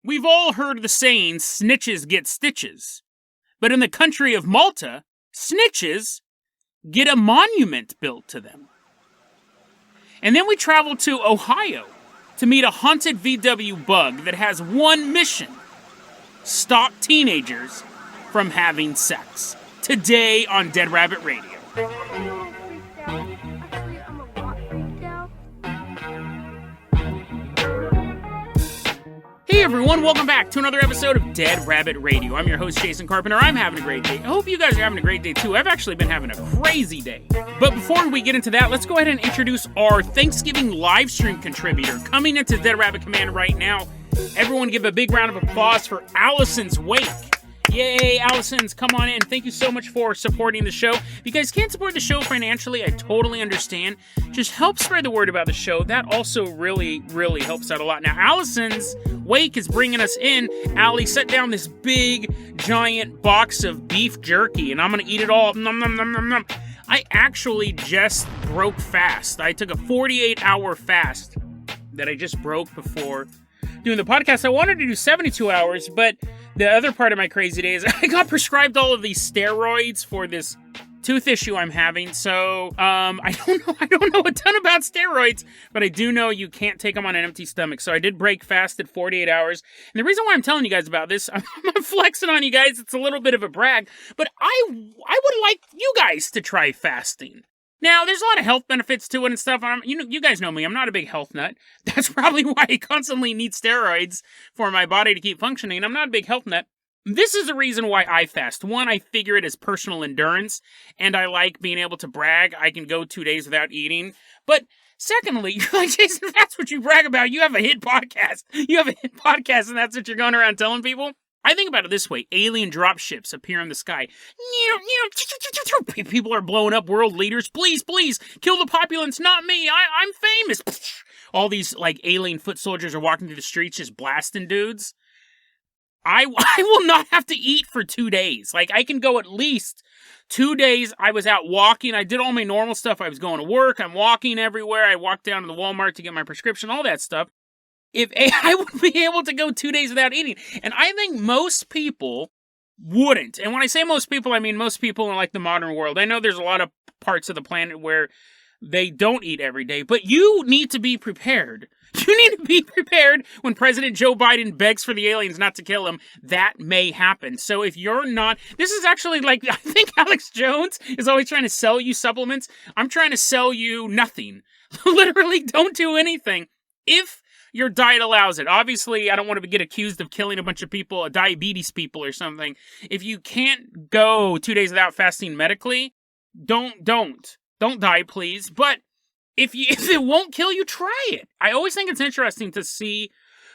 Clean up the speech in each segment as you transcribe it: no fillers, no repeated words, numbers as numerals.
We've all heard the saying, snitches get stitches. But in the country of Malta, snitches get a monument built to them. And then we travel to Ohio to meet a haunted VW bug that has one mission: stop teenagers from having sex. Today on Dead Rabbit Radio. Hey everyone, welcome back to another episode of Dead Rabbit Radio. I'm your host, Jason Carpenter. I'm having a great day. I hope you guys are having a great day too. I've actually been having a crazy day. But before we get into that, let's go ahead and introduce our Thanksgiving live stream contributor coming into Dead Rabbit Command right now. Everyone give a big round of applause for Allison's Wake. Yay, Allison's, come on in. Thank you so much for supporting the show. If you guys can't support the show financially, I totally understand. Just help spread the word about the show. That also really helps out a lot. Now, Allison's Wake is bringing us in. Allie set down this big, giant box of beef jerky, and I'm going to eat it all. Nom, nom, nom, nom, nom. I actually just broke fast. I took a 48-hour fast that I just broke before doing the podcast. I wanted to do 72 hours, but the other part of my crazy day is I got prescribed all of these steroids for this tooth issue I'm having. So, I don't know a ton about steroids, but I do know you can't take them on an empty stomach. So I did break fast at 48 hours. And the reason why I'm telling you guys about this, I'm flexing on you guys. It's a little bit of a brag, but I would like you guys to try fasting. Now, there's a lot of health benefits to it and stuff. You guys know me. I'm not a big health nut. That's probably why I constantly need steroids for my body to keep functioning. I'm not a big health nut. This is the reason why I fast. One, I figure it as personal endurance, and I like being able to brag. I can go 2 days without eating. But secondly, you're like, Jason, if that's what you brag about, you have a hit podcast. You have a hit podcast, and that's what you're going around telling people? I think about it this way. Alien dropships appear in the sky. People are blowing up world leaders. Please, kill the populace, not me. I'm famous. All these, like, alien foot soldiers are walking through the streets just blasting dudes. I will not have to eat for 2 days. Like, I can go at least 2 days. I was out walking. I did all my normal stuff. I was going to work. I'm walking everywhere. I walked down to the Walmart to get my prescription, all that stuff. I would be able to go 2 days without eating. And I think most people wouldn't. And when I say most people, I mean most people in like the modern world. I know there's a lot of parts of the planet where they don't eat every day, but you need to be prepared. You need to be prepared when President Joe Biden begs for the aliens not to kill him. That may happen. So if you're not, this is actually like, I think Alex Jones is always trying to sell you supplements. I'm trying to sell you nothing. Literally, don't do anything. If your diet allows it. Obviously, I don't want to get accused of killing a bunch of people, diabetes people or something. If you can't go 2 days without fasting medically, don't die, please. But if it won't kill you, try it. I always think it's interesting to see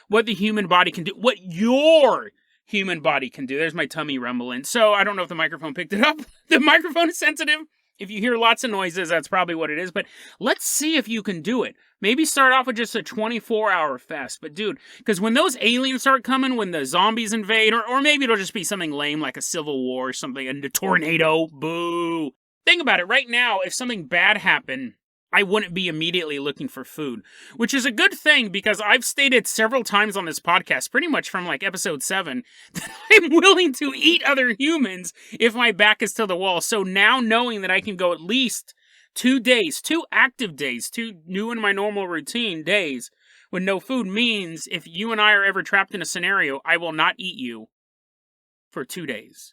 what the human body can do, what your human body can do. There's my tummy rumbling. So I don't know if the microphone picked it up. The microphone is sensitive. If you hear lots of noises, that's probably what it is. But let's see if you can do it. Maybe start off with just a 24-hour fast. But dude, because when those aliens start coming, when the zombies invade, or maybe it'll just be something lame like a civil war or something, a tornado, boo. Think about it. Right now, if something bad happened, I wouldn't be immediately looking for food, which is a good thing because I've stated several times on this podcast, pretty much from like episode 7, that I'm willing to eat other humans if my back is to the wall. So now knowing that I can go at least 2 days, 2 active days, 2 new in my normal routine days with no food means if you and I are ever trapped in a scenario, I will not eat you for 2 days.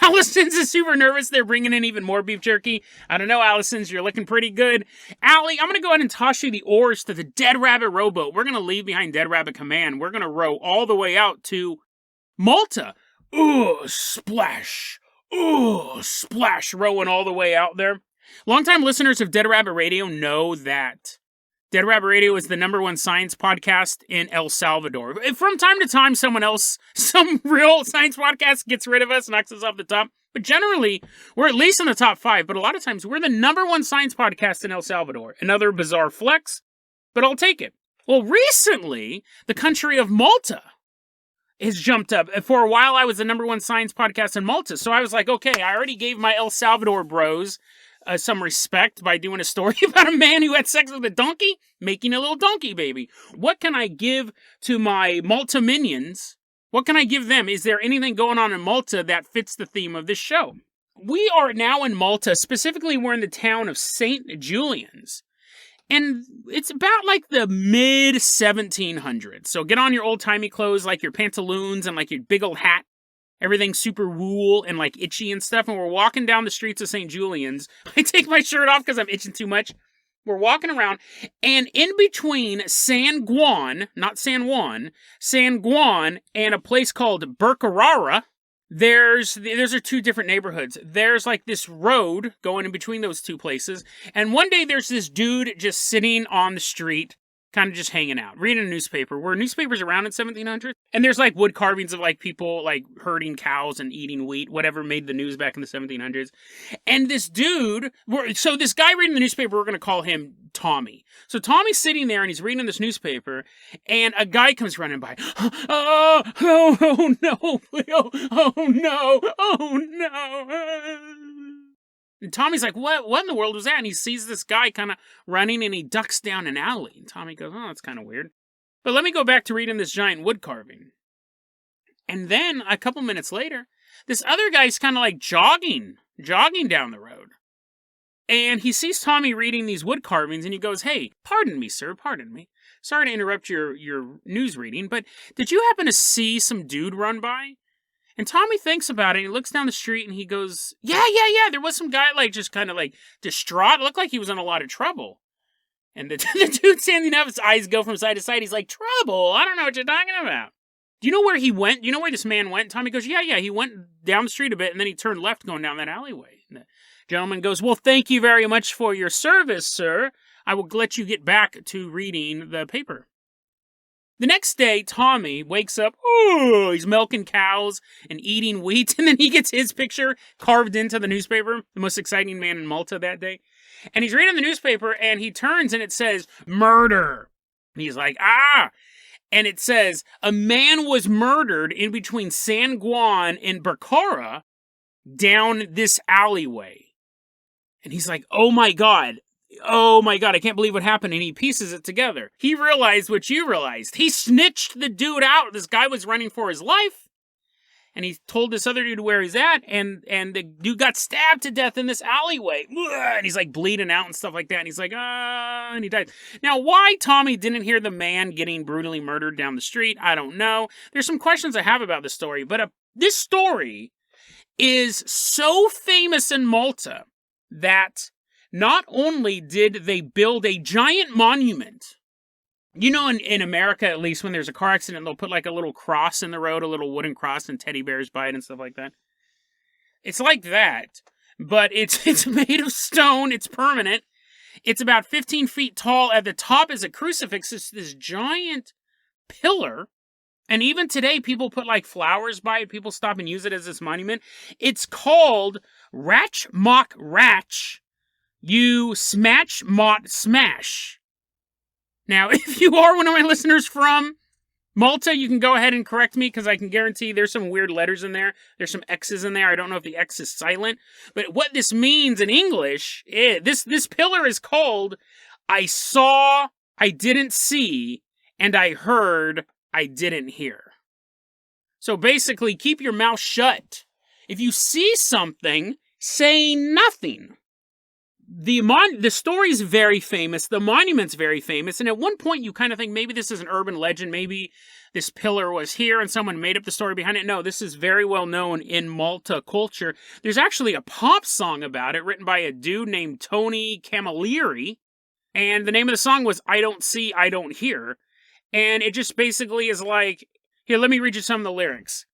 Allison's is super nervous. They're bringing in even more beef jerky. I don't know, Allison's. You're looking pretty good. Allie, I'm going to go ahead and toss you the oars to the Dead Rabbit rowboat. We're going to leave behind Dead Rabbit Command. We're going to row all the way out to Malta. Ooh, splash. Ooh, splash. Rowing all the way out there. Longtime listeners of Dead Rabbit Radio know that Dead Rabbit Radio is the #1 science podcast in El Salvador. From time to time, someone else, some real science podcast gets rid of us, knocks us off the top. But generally, we're at least in the top 5. But a lot of times, we're the #1 science podcast in El Salvador. Another bizarre flex, but I'll take it. Well, recently, the country of Malta has jumped up. For a while, I was the #1 science podcast in Malta. So I was like, okay, I already gave my El Salvador bros some respect by doing a story about a man who had sex with a donkey, making a little donkey baby. What can I give to my Malta minions? What can I give them? Is there anything going on in Malta that fits the theme of this show? We are now in Malta. Specifically, we're in the town of St. Julian's. And it's about like the mid-1700s. So get on your old-timey clothes, like your pantaloons and like your big old hat. Everything's super wool and like itchy and stuff. And we're walking down the streets of St. Julian's. I take my shirt off because I'm itching too much. We're walking around, and in between San Juan, not San Juan, San Juan and a place called Bercarara, those are two different neighborhoods. There's like this road going in between those two places, and one day there's this dude just sitting on the street, kind of just hanging out, reading a newspaper. Were newspapers around in 1700? And there's like wood carvings of like people like herding cows and eating wheat, whatever made the news back in the 1700s. And this dude, so this guy reading the newspaper, we're going to call him Tommy. So Tommy's sitting there and he's reading this newspaper, and a guy comes running by. Oh no, oh no, oh no. And Tommy's like, what in the world was that? And he sees this guy kind of running, and he ducks down an alley. And Tommy goes, oh, that's kind of weird. But let me go back to reading this giant wood carving. And then, a couple minutes later, this other guy's kind of like jogging down the road. And he sees Tommy reading these wood carvings, and he goes, hey, pardon me, sir, pardon me. Sorry to interrupt your news reading, but did you happen to see some dude run by? And Tommy thinks about it, and he looks down the street, and he goes, yeah, there was some guy, like, just kind of, like, distraught. It looked like he was in a lot of trouble. And the dude standing up, his eyes go from side to side. He's like, trouble? I don't know what you're talking about. Do you know where he went? Do you know where this man went? Tommy goes, yeah, he went down the street a bit, and then he turned left going down that alleyway. And the gentleman goes, well, thank you very much for your service, sir. I will let you get back to reading the paper. The next day, Tommy wakes up, he's milking cows and eating wheat, and then he gets his picture carved into the newspaper, the most exciting man in Malta that day. And he's reading the newspaper, and he turns, and it says, murder. And he's like, And it says, a man was murdered in between San Juan and Bercara down this alleyway. And he's like, oh my God, I can't believe what happened. And he pieces it together. He realized what you realized. He snitched the dude out. This guy was running for his life. And he told this other dude where he's at. And the dude got stabbed to death in this alleyway. And he's like bleeding out and stuff like that. And he's like, and he died. Now, why Tommy didn't hear the man getting brutally murdered down the street, I don't know. There's some questions I have about this story. But this story is so famous in Malta that not only did they build a giant monument, you know, in America, at least when there's a car accident, they'll put like a little cross in the road, a little wooden cross, and teddy bears by it and stuff like that. It's like that, but it's made of stone. It's permanent. It's about 15 feet tall. At the top is a crucifix. It's this giant pillar. And even today, people put like flowers by it. People stop and use it as this monument. It's called Rajt Ma Rajtx. Smajt smash. Now, if you are one of my listeners from Malta, you can go ahead and correct me, because I can guarantee there's some weird letters in there. There's some X's in there. I don't know if the X is silent. But what this means in English is, this pillar is called, I saw, I didn't see, and I heard, I didn't hear. So basically, keep your mouth shut. If you see something, say nothing. The story's very famous, the monument's very famous, and at one point you kind of think maybe this is an urban legend, maybe this pillar was here and someone made up the story behind it. No, this is very well known in Malta culture. There's actually a pop song about it written by a dude named Tony Camilleri, and the name of the song was I Don't See, I Don't Hear, and it just basically is like, here, let me read you some of the lyrics.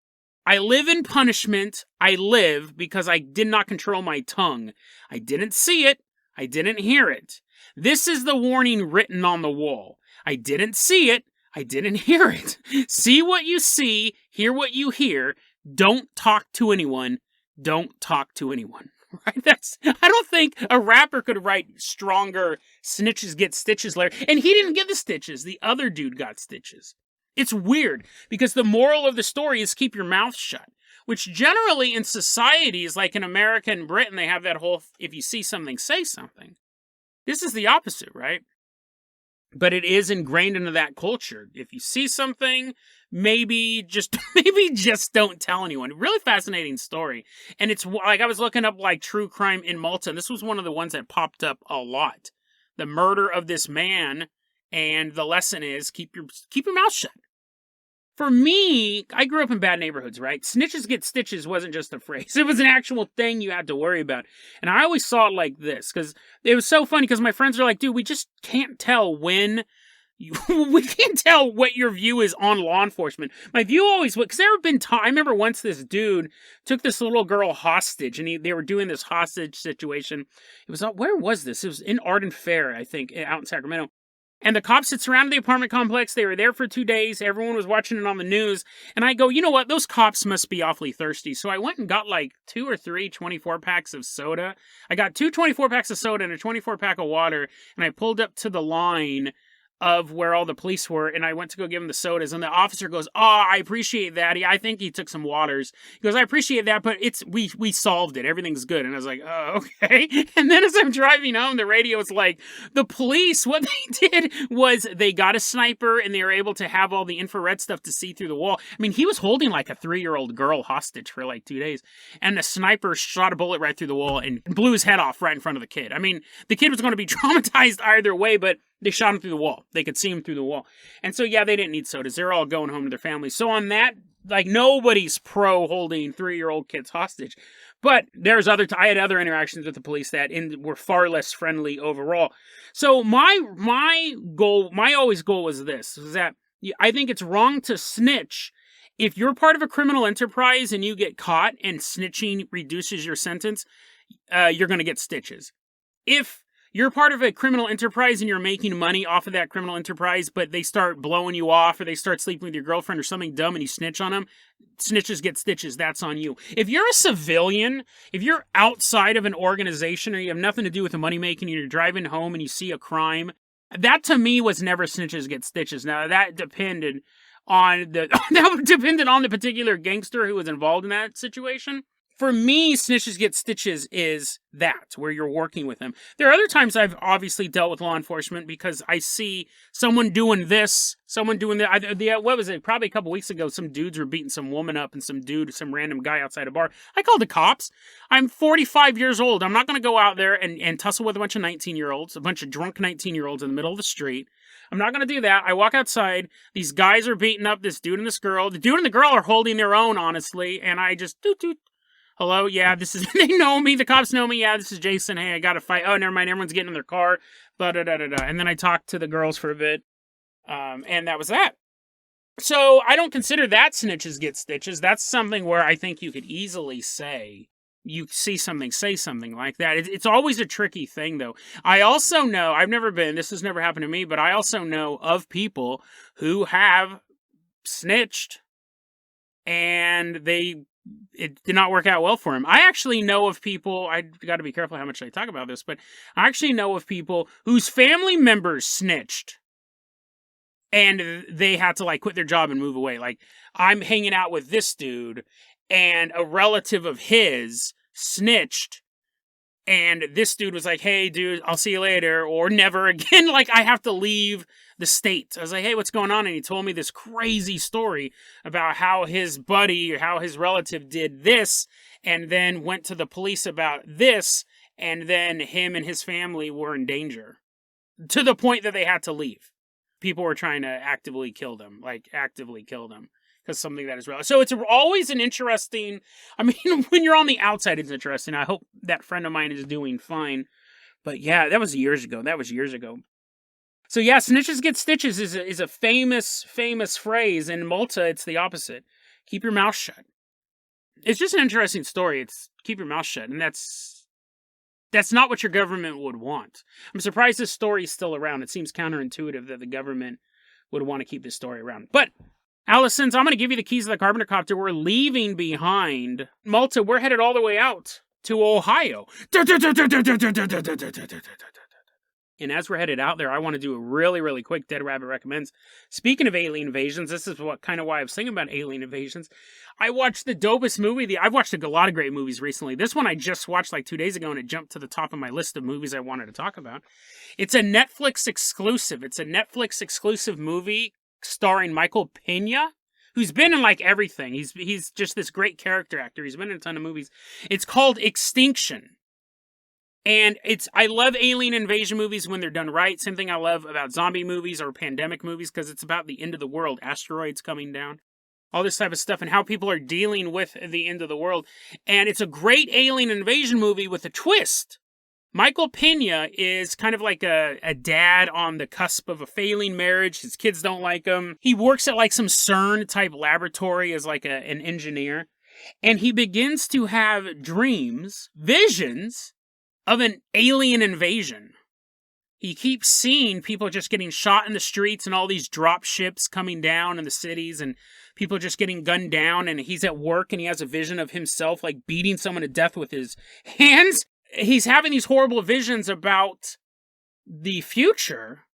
I live in punishment, I live because I did not control my tongue. I didn't see it, I didn't hear it. This is the warning written on the wall. I didn't see it, I didn't hear it. See what you see, hear what you hear. Don't talk to anyone. Don't talk to anyone. Right? I don't think a rapper could write stronger snitches get stitches later. And he didn't get the stitches. The other dude got stitches. It's weird, because the moral of the story is keep your mouth shut, which generally in societies like in America and Britain, they have that whole, if you see something, say something. This is the opposite, right? But it is ingrained into that culture. If you see something, maybe just don't tell anyone. Really fascinating story. And it's like I was looking up like true crime in Malta, and this was one of the ones that popped up a lot. The murder of this man, and the lesson is keep your mouth shut. For me, I grew up in bad neighborhoods, right? Snitches get stitches wasn't just a phrase. It was an actual thing you had to worry about. And I always saw it like this, because it was so funny, because my friends are like, dude, we just can't tell we can't tell what your view is on law enforcement. My view always, because there have been I remember once this dude took this little girl hostage, and they were doing this hostage situation. It was, where was this? It was in Arden Fair, I think, out in Sacramento. And the cops had surrounded the apartment complex. They were there for 2 days. Everyone was watching it on the news. And I go, you know what? Those cops must be awfully thirsty. So I went and got like 2 or 3 24-packs of soda. I got 2 24-packs of soda and a 24-pack of water. And I pulled up to the line of where all the police were, and I went to go give him the sodas, and the officer goes, I appreciate that. I think he took some waters. He goes, I appreciate that, but we solved it. Everything's good. And I was like, oh, okay. And then as I'm driving home, the radio was like, the police, what they did was they got a sniper, and they were able to have all the infrared stuff to see through the wall. I mean, he was holding like a 3-year-old girl hostage for like 2 days, and the sniper shot a bullet right through the wall and blew his head off right in front of the kid. I mean, the kid was going to be traumatized either way, but they shot him through the wall. They could see him through the wall. And so, yeah, they didn't need sodas. They're all going home to their families. So on that, like, nobody's pro holding 3-year-old kids hostage. But there's I had other interactions with the police that were far less friendly overall. So my goal was this, is that I think it's wrong to snitch. If you're part of a criminal enterprise and you get caught and snitching reduces your sentence, you're going to get stitches. If you're part of a criminal enterprise and you're making money off of that criminal enterprise, but they start blowing you off, or they start sleeping with your girlfriend or something dumb and you snitch on them, snitches get stitches. That's on you. If you're a civilian, if you're outside of an organization or you have nothing to do with the money making, and you're driving home and you see a crime, that to me was never snitches get stitches. Now that depended on the particular gangster who was involved in that situation. For me, snitches get stitches is that, where you're working with them. There are other times I've obviously dealt with law enforcement because I see someone doing this, someone doing that. What was it? Probably a couple weeks ago, some dudes were beating some woman up and some random guy outside a bar. I called the cops. I'm 45 years old. I'm not going to go out there and tussle with a bunch of 19-year-olds, a bunch of drunk 19-year-olds in the middle of the street. I'm not going to do that. I walk outside. These guys are beating up this dude and this girl. The dude and the girl are holding their own, honestly, and I just doot. Hello, yeah, this is, they know me, the cops know me, yeah, this is Jason, hey, I got to fight, oh, never mind, everyone's getting in their car, blah-da-da-da-da, and then I talked to the girls for a bit, and that was that. So, I don't consider that snitches get stitches. That's something where I think you could easily say, you see something, say something like that. It's always a tricky thing, though. I also know, this has never happened to me, but I also know of people who have snitched, and it did not work out well for him. I actually know of people, I got to be careful how much I talk about this, but I actually know of people whose family members snitched and they had to like quit their job and move away. Like, I'm hanging out with this dude and a relative of his snitched, and this dude was like, hey dude, I'll see you later, or never again. Like, I have to leave the state. I was like, hey, what's going on? And he told me this crazy story about how his buddy, or how his relative did this, and then went to the police about this, and then him and his family were in danger to the point that they had to leave. People were trying to actively kill them, because something that is relevant. So it's always an interesting, I mean, when you're on the outside, it's interesting. I hope that friend of mine is doing fine. But yeah, that was years ago. So yeah, snitches get stitches is a famous phrase. In Malta, it's the opposite. Keep your mouth shut. It's just an interesting story. It's keep your mouth shut. And that's not what your government would want. I'm surprised this story is still around. It seems counterintuitive that the government would want to keep this story around. But Allisons, I'm going to give you the keys to the Carpenter Copter. We're leaving behind Malta. We're headed all the way out to Ohio. And as we're headed out there, I want to do a really, really quick Dead Rabbit Recommends. Speaking of alien invasions, this is kind of why I was thinking about alien invasions. I watched the dopest movie. I've watched a lot of great movies recently. This one I just watched like 2 days ago, and it jumped to the top of my list of movies I wanted to talk about. It's a Netflix exclusive. It's a Netflix exclusive movie starring Michael Pena, who's been in like everything. He's just this great character actor. He's been in a ton of movies. It's called Extinction. And I love alien invasion movies when they're done right. Same thing I love about zombie movies or pandemic movies, because it's about the end of the world, asteroids coming down, all this type of stuff, and how people are dealing with the end of the world. And it's a great alien invasion movie with a twist. Michael Pena is kind of like a dad on the cusp of a failing marriage. His kids don't like him. He works at like some CERN-type laboratory as like an engineer. And he begins to have dreams, visions, of an alien invasion. He keeps seeing people just getting shot in the streets and all these drop ships coming down in the cities and people just getting gunned down, and he's at work and he has a vision of himself like beating someone to death with his hands. He's having these horrible visions about the future,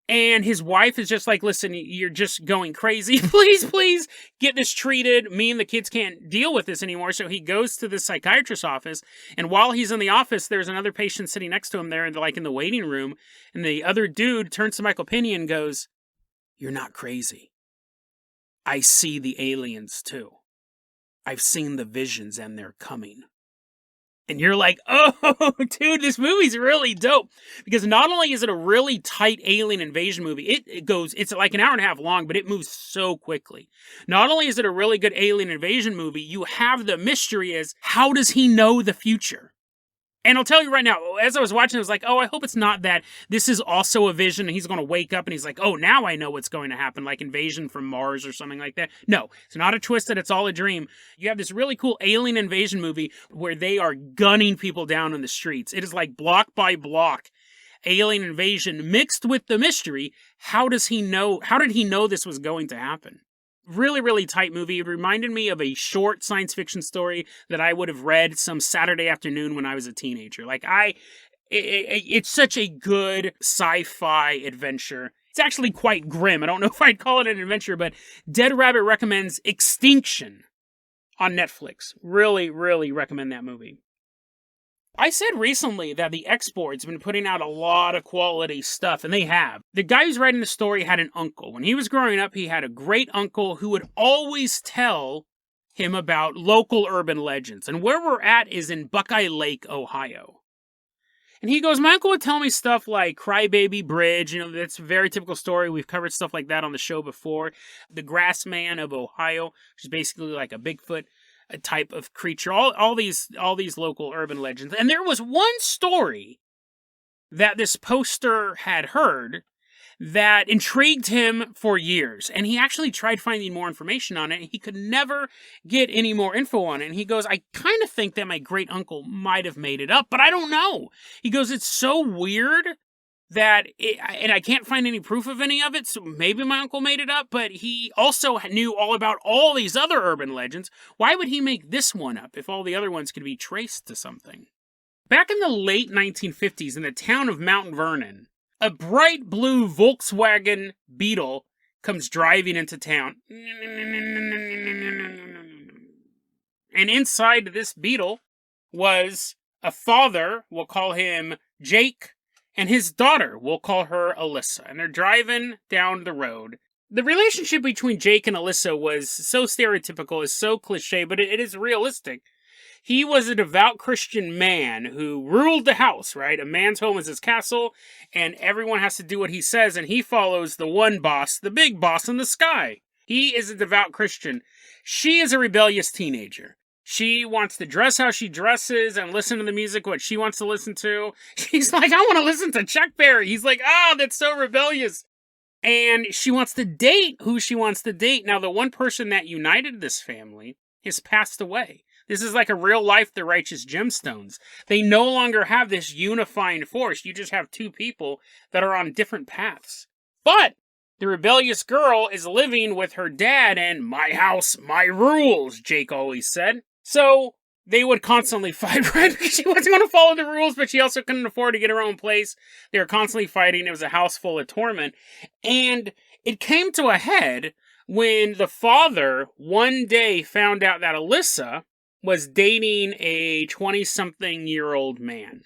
and his wife is just like, listen, you're just going crazy. Please get this treated. Me and the kids can't deal with this anymore. So he goes to the psychiatrist's office. And while he's in the office, there's another patient sitting next to him there, like in the waiting room. And the other dude turns to Michael Pena and goes, "You're not crazy. I see the aliens too. I've seen the visions and they're coming." And you're like, oh, dude, this movie's really dope. Because not only is it a really tight alien invasion movie, it's like an hour and a half long, but it moves so quickly. Not only is it a really good alien invasion movie, you have the mystery as, how does he know the future? And I'll tell you right now, as I was watching, I was like, oh, I hope it's not that this is also a vision and he's going to wake up and he's like, oh, now I know what's going to happen, like invasion from Mars or something like that. No, it's not a twist that it's all a dream. You have this really cool alien invasion movie where they are gunning people down in the streets. It is like block by block alien invasion mixed with the mystery. How did he know this was going to happen? Really, really tight movie. It reminded me of a short science fiction story that I would have read some Saturday afternoon when I was a teenager. It's such a good sci-fi adventure. It's actually quite grim. I don't know if I'd call it an adventure, but Dead Rabbit Recommends Extinction on Netflix. Really, really recommend that movie. I said recently that the X-Board's been putting out a lot of quality stuff, and they have. The guy who's writing the story had an uncle. When he was growing up, he had a great uncle who would always tell him about local urban legends. And where we're at is in Buckeye Lake, Ohio. And he goes, my uncle would tell me stuff like Crybaby Bridge. That's a very typical story. We've covered stuff like that on the show before. The Grass Man of Ohio, which is basically like a Bigfoot a type of creature, all these local urban legends. And there was one story that this poster had heard that intrigued him for years. And he actually tried finding more information on it. And he could never get any more info on it. And he goes, I kind of think that my great uncle might have made it up, but I don't know. He goes, it's so weird and I can't find any proof of any of it, so maybe my uncle made it up, but he also knew all about all these other urban legends. Why would he make this one up if all the other ones could be traced to something? Back in the late 1950s, in the town of Mount Vernon, a bright blue Volkswagen Beetle comes driving into town. And inside this Beetle was a father, we'll call him Jake, and his daughter, we'll call her Alyssa, and they're driving down the road. The relationship between Jake and Alyssa was so stereotypical, is so cliche, but it is realistic. He was a devout Christian man who ruled the house, right? A man's home is his castle, and everyone has to do what he says, and he follows the one boss, the big boss in the sky. He is a devout Christian. She is a rebellious teenager. She wants to dress how she dresses and listen to the music what she wants to listen to. She's like, I want to listen to Chuck Berry. He's like, that's so rebellious. And she wants to date who she wants to date. Now, the one person that united this family has passed away. This is like a real life The Righteous Gemstones. They no longer have this unifying force. You just have two people that are on different paths. But the rebellious girl is living with her dad, and my house, my rules, Jake always said. So they would constantly fight, right? Because she wasn't going to follow the rules, but she also couldn't afford to get her own place. They were constantly fighting. It was a house full of torment. And it came to a head when the father one day found out that Alyssa was dating a 20-something-year-old man.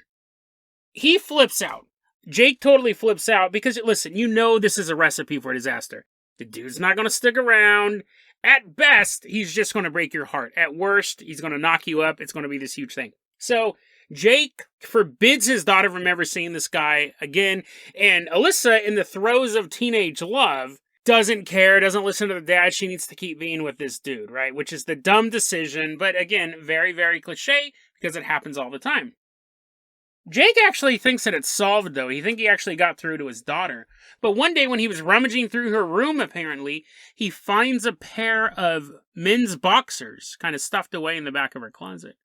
He flips out. Jake totally flips out because, listen, you know this is a recipe for disaster. The dude's not going to stick around. At best, he's just going to break your heart. At worst, he's going to knock you up. It's going to be this huge thing. So Jake forbids his daughter from ever seeing this guy again. And Alyssa, in the throes of teenage love, doesn't care, doesn't listen to the dad. She needs to keep being with this dude, right? Which is the dumb decision. But again, very, very cliche because it happens all the time. Jake actually thinks that it's solved, though. He thinks he actually got through to his daughter. But one day when he was rummaging through her room, apparently, he finds a pair of men's boxers kind of stuffed away in the back of her closet.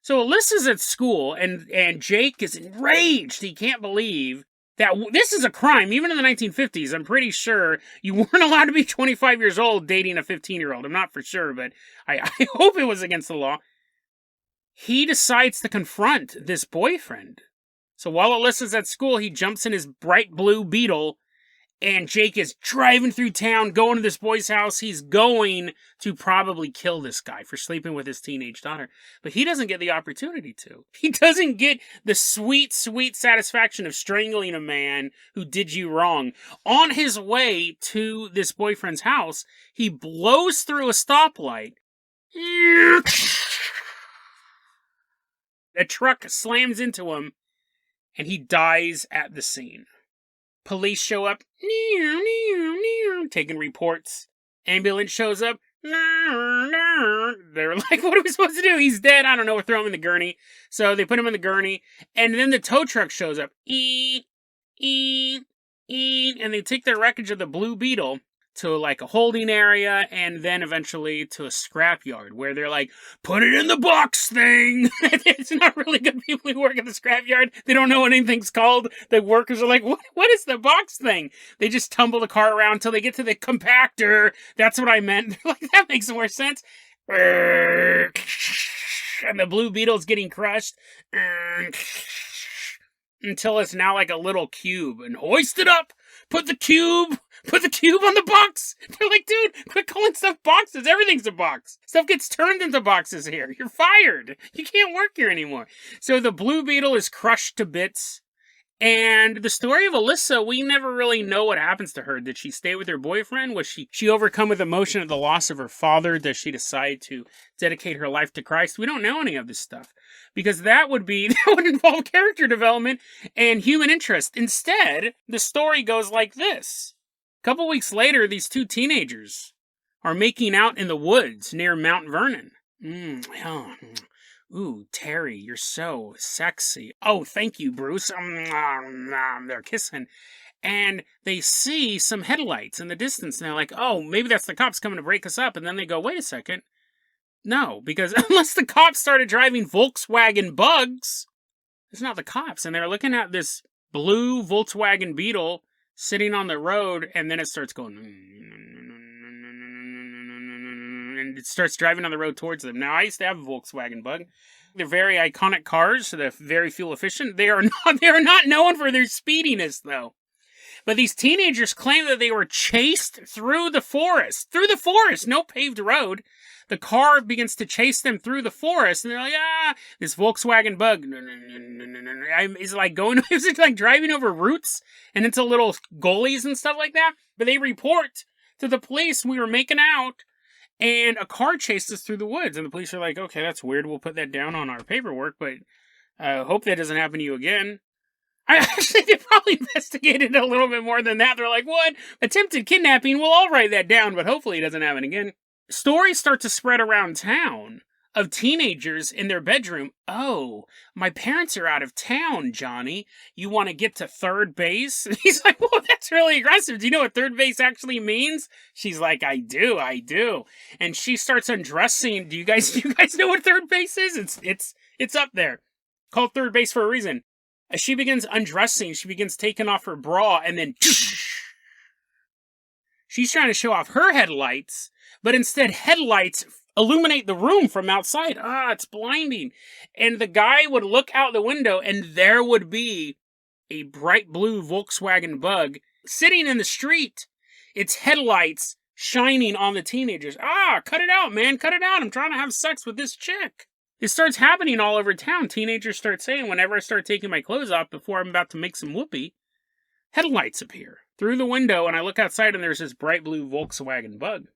So Alyssa's at school, and Jake is enraged. He can't believe that this is a crime. Even in the 1950s, I'm pretty sure you weren't allowed to be 25 years old dating a 15-year-old. I'm not for sure, but I hope it was against the law. He decides to confront this boyfriend. So while Alyssa's at school, he jumps in his bright blue Beetle, and Jake is driving through town, going to this boy's house. He's going to probably kill this guy for sleeping with his teenage daughter. But he doesn't get the opportunity to. He doesn't get the sweet, sweet satisfaction of strangling a man who did you wrong. On his way to this boyfriend's house, he blows through a stoplight. A truck slams into him, and he dies at the scene. Police show up, taking reports. Ambulance shows up. They're like, what are we supposed to do? He's dead. I don't know. We'll throw him in the gurney. So they put him in the gurney, and then the tow truck shows up. And they take the wreckage of the Blue Beetle to like a holding area, and then eventually to a scrapyard where they're like, put it in the box thing. It's not really good people who work at the scrapyard. They don't know what anything's called. The workers are like, what is the box thing? They just tumble the car around until they get to the compactor. That's what I meant. They're like, that makes more sense. And the Blue Beetle's getting crushed. Until it's now like a little cube. And hoist it up. Put the cube on the box. They're like, dude, quit calling stuff boxes. Everything's a box. Stuff gets turned into boxes here. You're fired. You can't work here anymore. So the Blue Beetle is crushed to bits. And the story of Alyssa, we never really know what happens to her. Did she stay with her boyfriend? Was she overcome with emotion at the loss of her father? Does she decide to dedicate her life to Christ? We don't know any of this stuff. Because that would involve character development and human interest. Instead, the story goes like this. A couple weeks later, these two teenagers are making out in the woods near Mount Vernon. Ooh, Terry, you're so sexy. Oh, thank you, Bruce. They're kissing. And they see some headlights in the distance. And they're like, oh, maybe that's the cops coming to break us up. And then they go, wait a second. No, because unless the cops started driving Volkswagen Bugs, it's not the cops. And they're looking at this blue Volkswagen Beetle sitting on the road, and then it starts going, and it starts driving on the road towards them. Now, I used to have a Volkswagen Bug. They're very iconic cars, so they're very fuel efficient. They are not known for their speediness, though. But these teenagers claim that they were chased through the forest. Through the forest, no paved road. The car begins to chase them through the forest, and they're like, this Volkswagen Bug is like it's like driving over roots and into little gullies and stuff like that. But they report to the police, we were making out, and a car chased us through the woods. And the police are like, okay, that's weird. We'll put that down on our paperwork, but I hope that doesn't happen to you again. They probably investigated a little bit more than that. They're like, what? Attempted kidnapping? We'll all write that down, but hopefully it doesn't happen again. Stories start to spread around town of teenagers in their bedroom. Oh, my parents are out of town, Johnny. You want to get to third base? He's like, whoa, that's really aggressive. Do you know what third base actually means? She's like, I do. And she starts undressing. Do you guys know what third base is? It's up there. Called third base for a reason. As she begins undressing, she begins taking off her bra, and then she's trying to show off her headlights, but instead headlights illuminate the room from outside. It's blinding. And the guy would look out the window, and there would be a bright blue Volkswagen Bug sitting in the street, its headlights shining on the teenagers. Cut it out, man, cut it out. I'm trying to have sex with this chick. It starts happening all over town. Teenagers start saying, whenever I start taking my clothes off before I'm about to make some whoopee, headlights appear through the window, and I look outside and there's this bright blue Volkswagen Bug.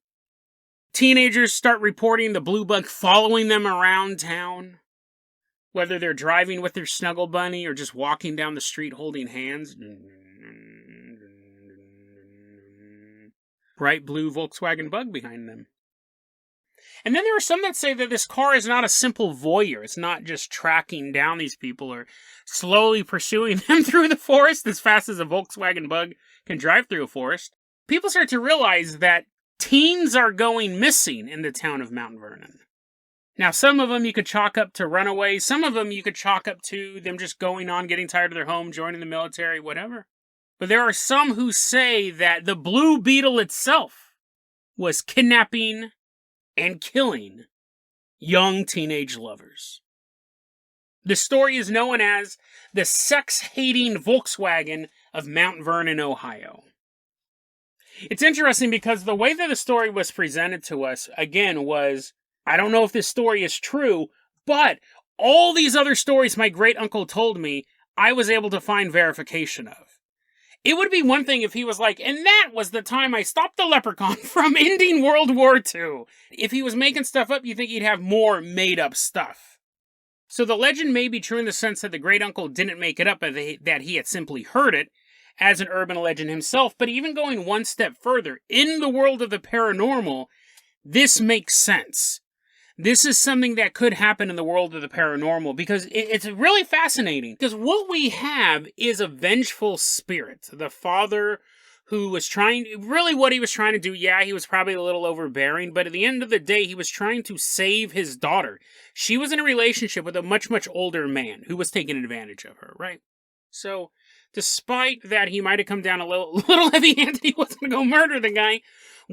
Teenagers start reporting the blue bug following them around town, whether they're driving with their snuggle bunny or just walking down the street holding hands. Bright blue Volkswagen Bug behind them. And then there are some that say that this car is not a simple voyeur. It's not just tracking down these people or slowly pursuing them through the forest as fast as a Volkswagen Bug can drive through a forest. People start to realize that teens are going missing in the town of Mount Vernon. Now, some of them you could chalk up to runaways. Some of them you could chalk up to them just going on, getting tired of their home, joining the military, whatever. But there are some who say that the Blue Beetle itself was kidnapping and killing young teenage lovers. The story is known as the sex-hating Volkswagen of Mount Vernon, Ohio. It's interesting because the way that the story was presented to us, again, was, I don't know if this story is true, but all these other stories my great-uncle told me, I was able to find verification of. It would be one thing if he was like, and that was the time I stopped the leprechaun from ending World War II. If he was making stuff up, you think he'd have more made-up stuff. So the legend may be true in the sense that the great-uncle didn't make it up, but that he had simply heard it as an urban legend himself. But even going one step further, in the world of the paranormal, this makes sense. This is something that could happen in the world of the paranormal because it's really fascinating. Because what we have is a vengeful spirit. The father who was really what he was trying to do, yeah, he was probably a little overbearing, but at the end of the day, he was trying to save his daughter. She was in a relationship with a much, much older man who was taking advantage of her, right? So, despite that he might have come down a little heavy-handed, he wasn't going to go murder the guy,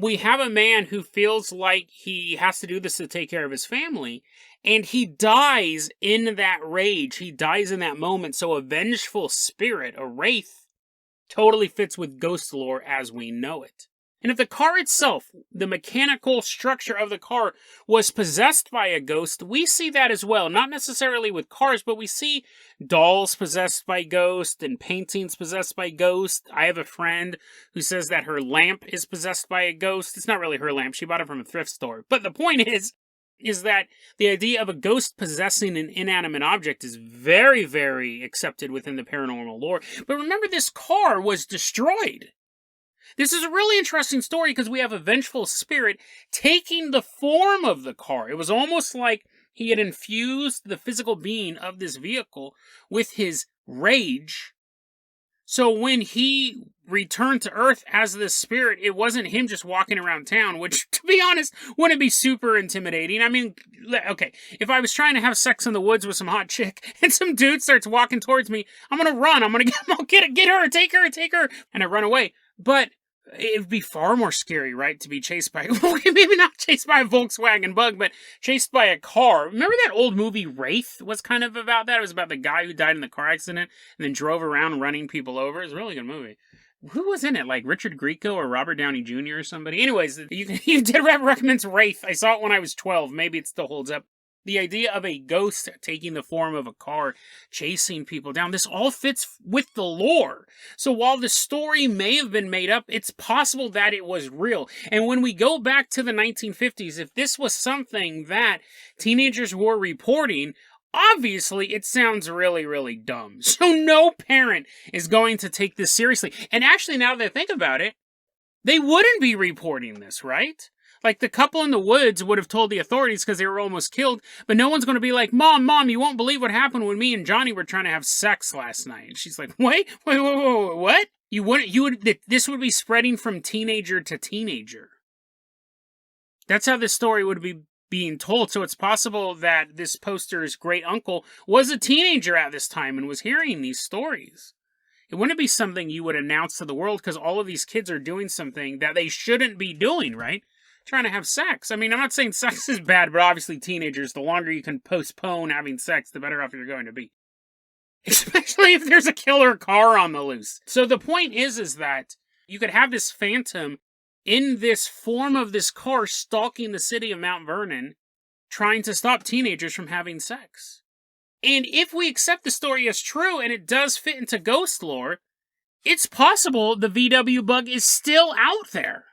we have a man who feels like he has to do this to take care of his family, and he dies in that rage. He dies in that moment, so a vengeful spirit, a wraith, totally fits with ghost lore as we know it. And if the car itself, the mechanical structure of the car, was possessed by a ghost, we see that as well. Not necessarily with cars, but we see dolls possessed by ghosts and paintings possessed by ghosts. I have a friend who says that her lamp is possessed by a ghost. It's not really her lamp. She bought it from a thrift store. But the point is that the idea of a ghost possessing an inanimate object is very, very accepted within the paranormal lore. But remember, this car was destroyed. This is a really interesting story because we have a vengeful spirit taking the form of the car. It was almost like he had infused the physical being of this vehicle with his rage. So when he returned to Earth as this spirit, it wasn't him just walking around town, which, to be honest, wouldn't be super intimidating. I mean, okay, if I was trying to have sex in the woods with some hot chick and some dude starts walking towards me, I'm going to run. I'm going to get her, take her, and I run away. But it would be far more scary, right, to be chased by, maybe not chased by a Volkswagen Bug, but chased by a car. Remember that old movie Wraith was kind of about that? It was about the guy who died in the car accident and then drove around running people over. It was a really good movie. Who was in it? Like Richard Grieco or Robert Downey Jr. or somebody? Anyways, you did recommend Wraith. I saw it when I was 12. Maybe it still holds up. The idea of a ghost taking the form of a car, chasing people down, this all fits with the lore. So while the story may have been made up, it's possible that it was real. And when we go back to the 1950s, if this was something that teenagers were reporting, obviously it sounds really, really dumb. So no parent is going to take this seriously. And actually, now that I think about it, they wouldn't be reporting this, right? Like, the couple in the woods would have told the authorities because they were almost killed, but no one's going to be like, Mom, you won't believe what happened when me and Johnny were trying to have sex last night. And she's like, wait, what? This would be spreading from teenager to teenager. That's how this story would be being told. So it's possible that this poster's great uncle was a teenager at this time and was hearing these stories. It wouldn't be something you would announce to the world because all of these kids are doing something that they shouldn't be doing, right? trying to have sex. I mean, I'm not saying sex is bad, but obviously teenagers, the longer you can postpone having sex, the better off you're going to be. Especially if there's a killer car on the loose. So the point is that you could have this phantom in this form of this car stalking the city of Mount Vernon, trying to stop teenagers from having sex. And if we accept the story as true, and it does fit into ghost lore, it's possible the VW bug is still out there,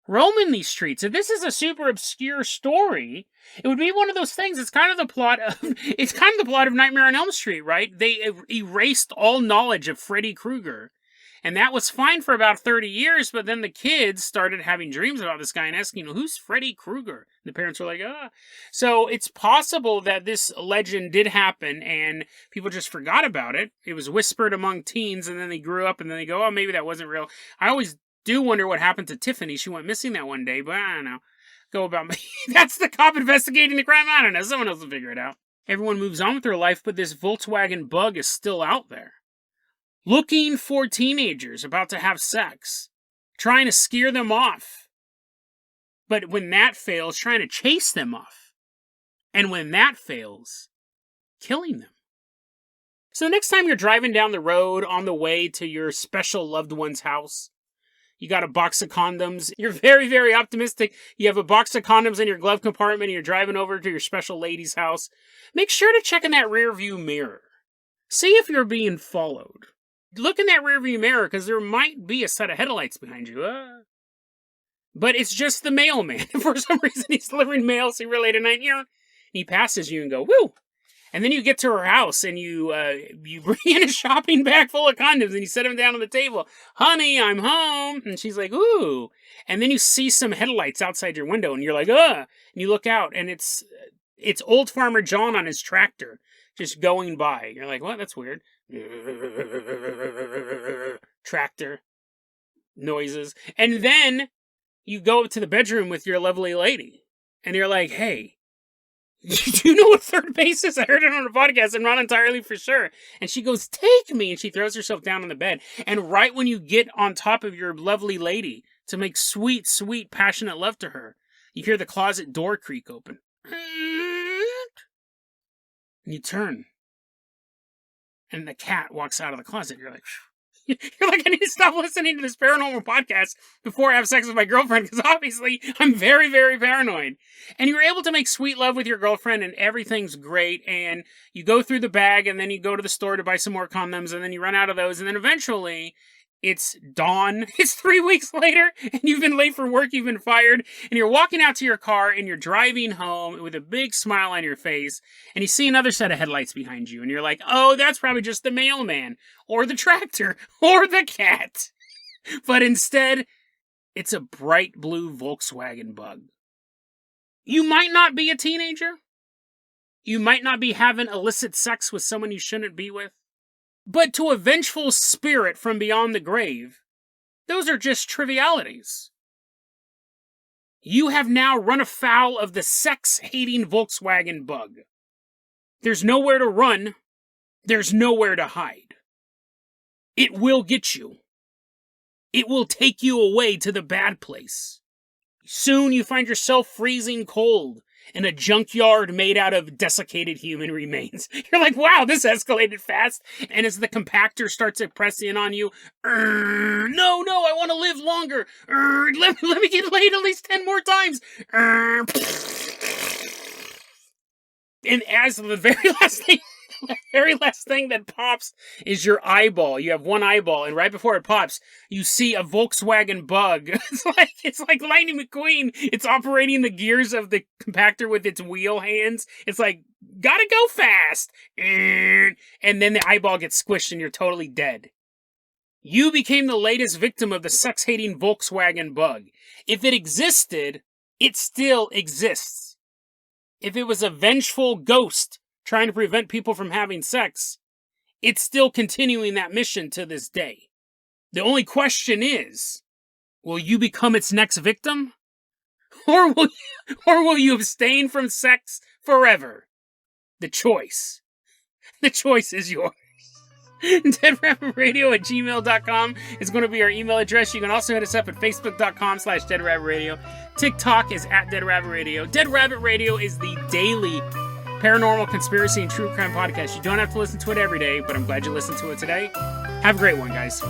roaming these streets. If this is a super obscure story, it would be one of those things. It's kind of the plot of Nightmare on Elm Street, right? They erased all knowledge of Freddy Krueger. And that was fine for about 30 years, but then the kids started having dreams about this guy and asking, who's Freddy Krueger? The parents were like, ah. So it's possible that this legend did happen and people just forgot about it. It was whispered among teens, and then they grew up and then they go, oh, maybe that wasn't real. I always do wonder what happened to Tiffany. She went missing that one day, but I don't know. Go about me. That's the cop investigating the crime. I don't know. Someone else will figure it out. Everyone moves on with their life, but this Volkswagen bug is still out there, looking for teenagers about to have sex, trying to scare them off. But when that fails, trying to chase them off. And when that fails, killing them. So the next time you're driving down the road on the way to your special loved one's house, you got a box of condoms. You're very, very optimistic. You have a box of condoms in your glove compartment and you're driving over to your special lady's house. Make sure to check in that rear view mirror. See if you're being followed. Look in that rearview mirror, because there might be a set of headlights behind you. But it's just the mailman. For some reason, he's delivering mail, so you're late at night, and he passes you and go, woo! And then you get to her house, and you bring in a shopping bag full of condoms, and you set them down on the table. Honey, I'm home! And she's like, ooh! And then you see some headlights outside your window, and you're like, ugh! And you look out, and it's old Farmer John on his tractor, just going by. You're like, what? That's weird. Tractor noises. And then you go up to the bedroom with your lovely lady and you're like, hey, do you know what third base is? I heard it on a podcast. I'm not entirely for sure. And she goes, take me. And she throws herself down on the bed. And right when you get on top of your lovely lady to make sweet, sweet, passionate love to her, you hear the closet door creak open. And you turn. And the cat walks out of the closet. You're like, I need to stop listening to this paranormal podcast before I have sex with my girlfriend, because obviously I'm very, very paranoid. And you're able to make sweet love with your girlfriend, and everything's great, and you go through the bag, and then you go to the store to buy some more condoms, and then you run out of those, and then eventually it's dawn. It's 3 weeks later, and you've been late for work, you've been fired, and you're walking out to your car, and you're driving home with a big smile on your face, and you see another set of headlights behind you, and you're like, oh, that's probably just the mailman, or the tractor, or the cat. But instead, it's a bright blue Volkswagen bug. You might not be a teenager. You might not be having illicit sex with someone you shouldn't be with. But to a vengeful spirit from beyond the grave, those are just trivialities. You have now run afoul of the sex-hating Volkswagen bug. There's nowhere to run. There's nowhere to hide. It will get you. It will take you away to the bad place. Soon you find yourself freezing cold in a junkyard made out of desiccated human remains. You're like, wow, this escalated fast. And as the compactor starts to press in on you, no, I want to live longer. Let me get laid at least 10 more times. And as the very last thing that pops is your eyeball. You have one eyeball, and right before it pops, you see a Volkswagen bug. It's like Lightning McQueen. It's operating the gears of the compactor with its wheel hands. It's like, gotta go fast. And then the eyeball gets squished and you're totally dead. You became the latest victim of the sex-hating Volkswagen bug. If it existed, it still exists. If it was a vengeful ghost trying to prevent people from having sex, it's still continuing that mission to this day. The only question is, will you become its next victim? Or will you abstain from sex forever? The choice is yours. deadrabbitradio@gmail.com is going to be our email address. You can also hit us up at facebook.com/deadrabbitradio. TikTok is @deadrabbitradio. Dead Rabbit Radio is the daily paranormal, conspiracy, and true crime podcast. You don't have to listen to it every day, but I'm glad you listened to it today. Have a great one, guys.